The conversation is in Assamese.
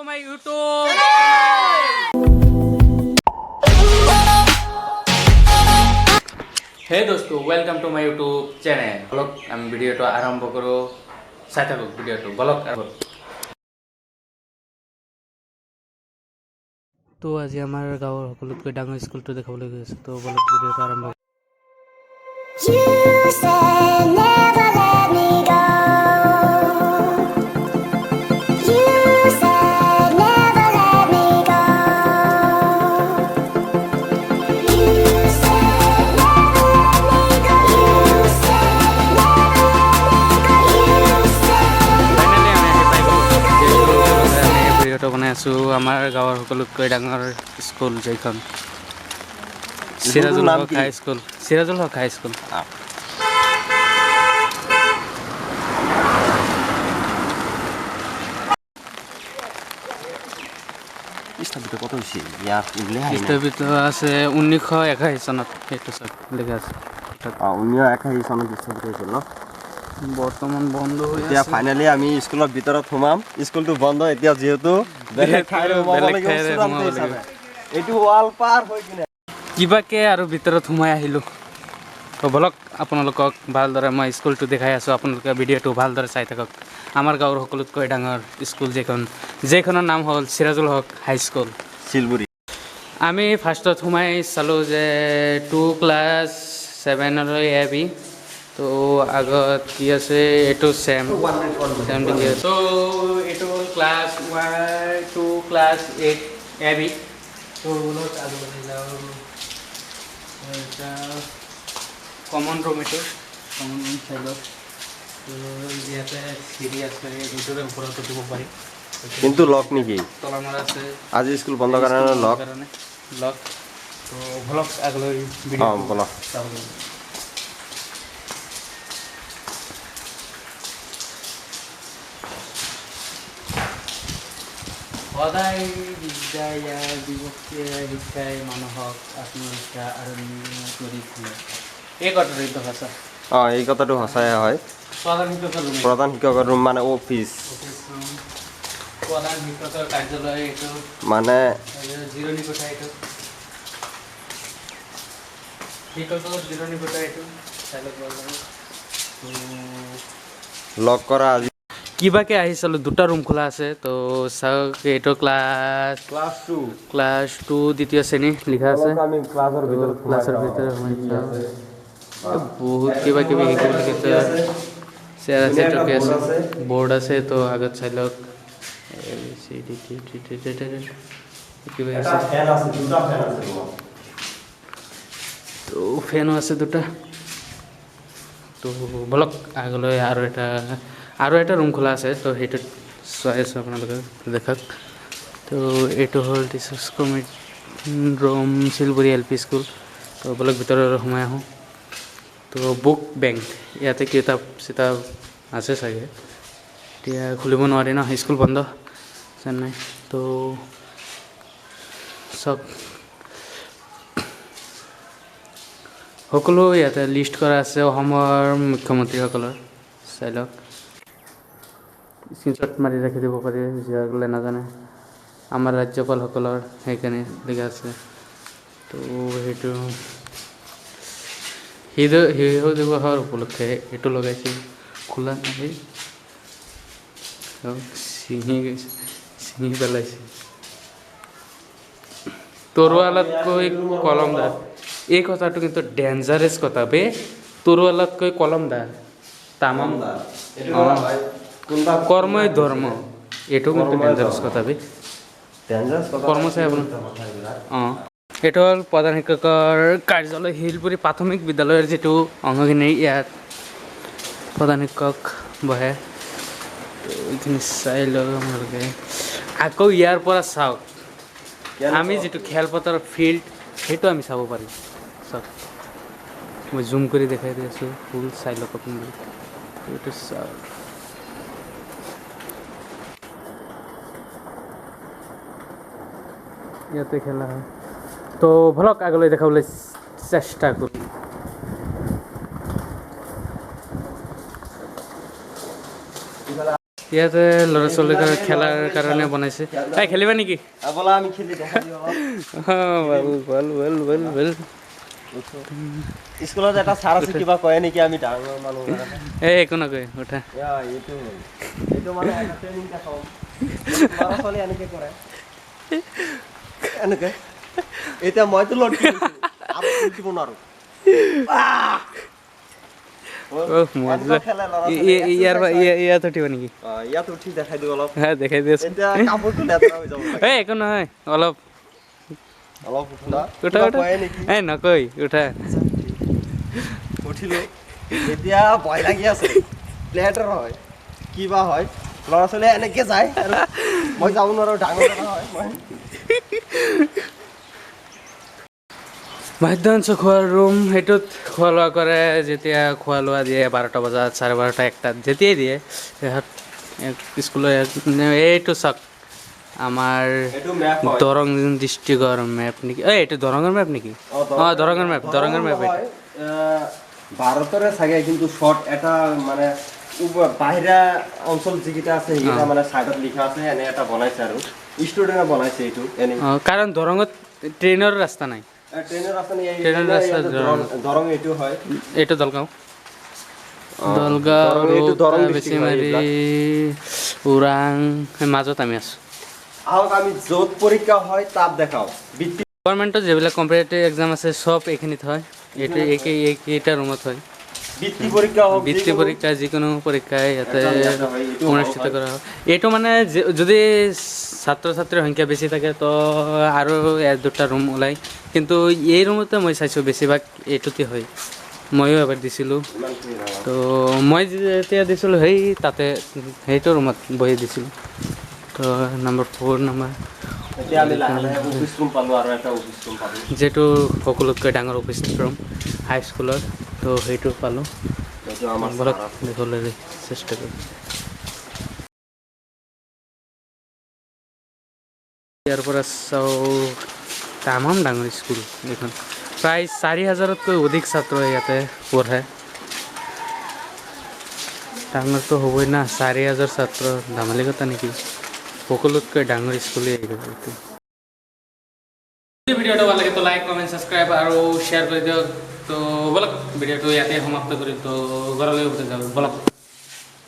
to my YouTube. Hey dosto, welcome to my YouTube channel. Vlog আমি ভিডিওটো আৰম্ভ কৰো চাই থাকক ভিডিওটো ব্লগ তো আজি আমাৰ গাঁৱৰ সকলোতকৈ ডাঙৰ স্কুলটো দেখাবলৈ গৈ আছে তো ব্লগ ভিডিওটো আৰম্ভ আমাৰ গাঁৱৰ সকলোতকৈ ডাঙৰ স্কুল যেইখন সিৰাজুল হক হাই স্কুল স্থাপিত কত হৈছে ইয়াত স্থাপিত আছে 1981 চনত এইটো সব লেখা আছে 1981 চনত স্থাপিত হৈছিল ন বৰ্তমান বন্ধ হৈ আছে এতিয়া ফাইনালি আমি স্কুলৰ ভিতৰত সোমাম স্কুলটো বন্ধ এতিয়া যেহেতু বেলেগ ঠাইৰে এইটো ওয়াল পাৰ হৈ কিনে কিবাকে আৰু ভিতৰত সোমাই আহিলো তো ব্লগ আপোনালোকক ভালদৰে মই স্কুলটো দেখাই আছো আপোনালোকে ভিডিওটো ভালদৰে চাই থাকক আমাৰ গাঁৱৰ সকলোতকৈ ডাঙৰ স্কুল যেখনৰ নাম হ'ল সিৰাজুল হক হাই স্কুল শিলবুৰী আমি ফাৰ্ষ্টত সোমাই চালো যে 2 ক্লাছ 7 ৰ এবি তো আগত কি আছে এটো সেম দেখি আছে তো এটো ক্লাছ 1 2 ক্লাছ 8 এবি তো বলো আগত যাও এটা কমন রুম চাইলো তো ইয়াতে সিঁড়ি আছে ভিতরে উপৰত উঠিব পাৰি কিন্তু লক নেকি তলামাৰ আছে আজি স্কুল বন্ধ কাৰণে লক তো ব্লগ আগলৈ ভিডিও ব্লগ সদায় বিদ্যায়া বিভক্তি শিক্ষাই মানুহক আত্মহত্যা আৰু কৰি তোলে এই কথাটো সঁচাই হয় প্ৰধান শিক্ষকৰ ৰুম মানে অফিচ প্ৰধান শিক্ষকৰ কাৰ্যালয় এইটো মানে জিৰণি কোঠা এইটো শিক্ষকৰ জিৰণি কোঠা এইটো লক কৰা আজি কিবাকে আহিছিল দুটা ৰুম খোলা আছে তো চাওক এইটো ক্লাছ 2 দ্বিতীয় শ্ৰেণী লিখা আছে আমি ক্লাছৰ ভিতৰত বহুত কিবা কিবি চেয়াৰ আছে টকি আছে বোৰ্ড আছে তো আগত চাই লওক তো ফেনো আছে দুটা তো বলক আগলৈ আৰু এটা ৰুম খোলা আছে তো সেইটো চাই আছো আপোনালোকে দেখাক তো এইটো হ'ল teachers committee room Silbori LP school তো বলক ভিতৰত সোমাই আহোঁ তো বুক বেংক ইয়াতে কিতাপ চিতাপ আছে চাগে এতিয়া খুলিব নোৱাৰি ন স্কুল বন্ধ চেন্নাই তো চব সকলো ইয়াতে লিষ্ট কৰা আছে অসমৰ মুখ্যমন্ত্ৰীসকলৰ চাই লওক স্ক্ৰীনশ্বট মাৰি ৰাখি দিব পাৰি যিসকলে নাজানে আমাৰ ৰাজ্যপালসকলৰ সেইকাৰণে লিখা আছে তো সেইটো শিশু দিৱসৰ উপলক্ষে এইটো লগাইছে খোলা নাই ছিঙি পেলাইছে তৰোৱালতকৈ কলমদাৰ এই কথাটো কিন্তু ডেঞ্জাৰাছ কথা বে তৰোৱালতকৈ কলমদাৰ তামাম কৰ্মই ধৰ্ম এইটো কিন্তু ডেঞ্জাৰাছ কথা বে কৰ্ম চাই এইটো হ'ল প্ৰধান শিক্ষকৰ কাৰ্যালয় শিলপুৰী প্ৰাথমিক বিদ্যালয়ৰ যিটো অংশখিনি ইয়াত প্ৰধান শিক্ষক বহে এইখিনি চাই লওক আপোনালোকে আকৌ ইয়াৰ পৰা চাওক আমি যিটো খেলপথাৰৰ ফিল্ড সেইটো আমি চাব পাৰিম চাওক মই জুম কৰি দেখাই দি আছোঁ ফুল চাই লওক আপোনালোকে এইটো চাওক ইয়াতে খেলা হয় তো বলক আগলৈ দেখাবলৈ চেষ্টা কৰিম ইয়াতে ল'ৰা ছোৱালীৰ খেলাৰ কাৰণে বনাইছে এই খেলিবা নেকি ব'লা আমি খেলি দেখা দিওঁ স্কুলত এটা ছাৰ আছে কিবা কয় নেকি আমি ডাঙৰ মানুহ এই একো নকয় উঠা এইটো মানে এটা ট্ৰেইনিং দেখাওঁ ল'ৰা ছোৱালী এনেকৈ কৰে এনেকৈ এতিয়া মইতো লট উঠিব নোৱাৰোঁ ইয়াত উঠিব নেকি ইয়াত উঠি দেখাই দিওঁ অলপ দেখাই দি আছো এতিয়া কাপোৰটো লেতেৰা হৈ যাব এই একো নহয় অলপ অলপ উঠা উঠা কয় নেকি এই নকয় উঠা উঠিলোঁ এতিয়া ভয় লাগি আছে প্লেটৰ হয় কিবা হয় ল'ৰা ছোৱালীয়ে এনেকৈ যায় আৰু মই যাব নোৱাৰোঁ ডাঙৰ কথা হয় মই বাদ্যাংশ খোৱাৰ ৰুম সেইটোত খোৱা লোৱা কৰে যেতিয়া খোৱা লোৱা দিয়ে 12টা বজাত 12:30 1টাত যেতিয়াই দিয়ে সিহঁত স্কুলৰ এইটো চাওক আমাৰ দৰং ডিষ্ট্ৰিক্টৰ মেপ নেকি এইটো দৰঙৰ মেপ নেকি দৰঙৰ মেপ ভাৰতৰে চাগে কিন্তু শ্বৰ্ট এটা মানে বাহিৰা অঞ্চল যিকেইটা আছে সেইকেইটা মানে চাইডত লিখা আছে এনে এটা বনাইছে আৰু ষ্টুডেণ্টে বনাইছে এইটো এনে কাৰণ দৰঙত ট্ৰেইনৰ ৰাস্তা নাই ট্ৰেইনৰ ৰাস্তা নেই ট্ৰেইনৰ ৰাস্তা দৰং এইটো হয় এইটো দলগাঁও বেছিমাৰি ওৰাং মাজত আমি আছোঁ আহক আমি য'ত পৰীক্ষা হয় তাত দেখাওঁ গভৰ্ণমেণ্টত যিবিলাক কম্পিটিটিভ এক্সাম আছে চব এইখিনিত হয় এইটো এইকেইটা ৰুমত হয় বৃত্তি পৰীক্ষা যিকোনো পৰীক্ষাই ইয়াতে অনুষ্ঠিত কৰা হয় এইটো মানে যদি ছাত্ৰ ছাত্ৰীৰ সংখ্যা বেছি থাকে তো আৰু 1-2টা ৰুম ওলায় কিন্তু এই ৰুমতে মই চাইছোঁ বেছিভাগ এইটোতে হয় ময়ো এবাৰ দিছিলোঁ তো মই যেতিয়া দিছিলোঁ সেইটো ৰুমত বহি দিছিলোঁ তো নম্বৰ 4 নম্বৰ যিহেতু সকলোতকৈ ডাঙৰ অফিচ ৰুম হাইস্কুলৰ তো সেইটো পালোঁ বলক দেখাবলৈ চেষ্টা কৰিম ইয়াৰ পৰা চাওঁ তামাম ডাঙৰ স্কুল এইখন প্ৰায় 4,000তকৈ অধিক ছাত্ৰ ইয়াতে পঢ়ে ডাঙৰটো হ'বই না 4,000 ছাত্ৰ ধেমালি কথা নেকি সকলোতকৈ ডাঙৰ স্কুলেই এইটো ভিডিঅ'টো ভাল লাগে তো লাইক কমেণ্ট ছাবস্ক্ৰাইব আৰু শ্বেয়াৰ কৰি দিয়ক তো বলক ভিডিঅ'টো ইয়াতে সমাপ্ত কৰিম তো ঘৰলৈ উভতি যাওঁ বলক